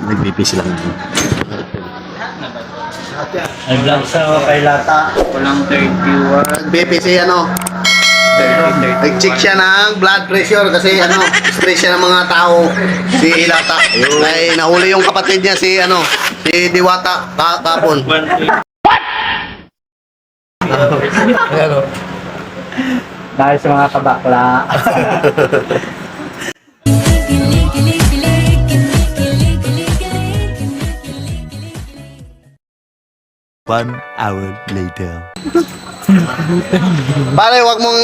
Nag-BPC lang. Ay, vlog sa kay Lata. Walang 31. BPC ano? Nag-check siya ng blood pressure kasi ano, stress siya ng mga tao. Si Ilata. Ay nahuli yung kapatid niya si ano, si Diwata kapon. Ano? Dahil sa mga kabakla. One hour later. Pare, wag mong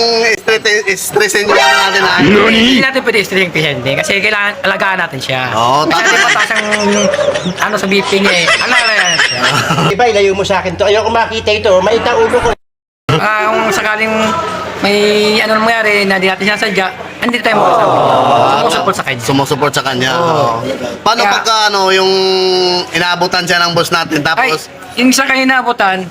stressin yung ano natin ha. Hindi natin pwede stress yung patient kasi kailangan alagaan natin siya. Oo, Kasi tama. mataas ang ano sa BP niya eh. Alagaan siya. Iba, ilayo mo sa akin to. Ayoko makita ito. Maita ulo ko. Kung sakaling may ano nangyari na di natin sinasadya, hindi tayo sumusuport sa kanya. Sumusupport sa kanya. Oo. Paano Kaya- pagka ano, yung inaabutan siya ng boss natin Ay, tapos yung sa kanya naabutan,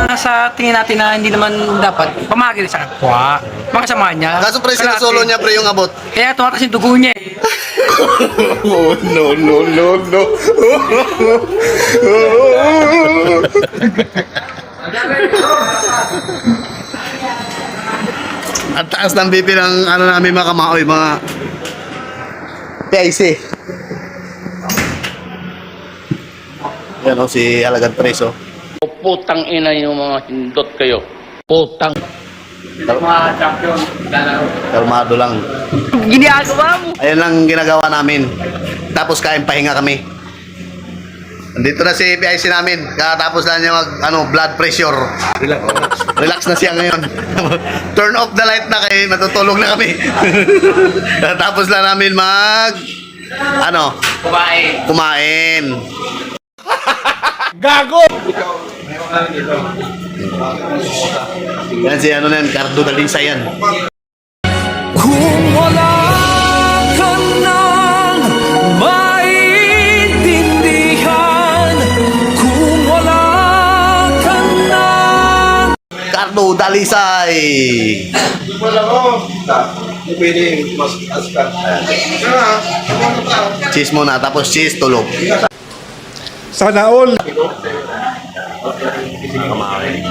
na sa tingin natin na hindi naman dapat pamagil sa kapwa, mga kasama niya. kaso pre, Kalahati. sinusolo niya pre yung abot. Kaya tumataas yung dugo niya eh. Oh, no, no, no, no. Ang taas ng BP ng ano namin mga kamaoy, mga PIC. Yan o, si Alagad Preso. Putang ina yung mga hindot kayo. Putang. Mga champion, lalaro. Kalmado lang. Ginagawa mo! Ayan lang ginagawa namin. Tapos kain pahinga kami. Nandito na si PIC namin. Katapos lang niya mag blood pressure. Relax na siya ngayon. Turn off the light na kayo. Matutulog na kami. Katapos lang namin kumain. Yan si ano na yan, Cardo Dalisa yan. Kung wala ka nang maintindihan, kung wala ka nang Cardo Dalisay. Cheese muna, tapos cheese, tulog. Sana all.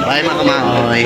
Bye mga kamaoy.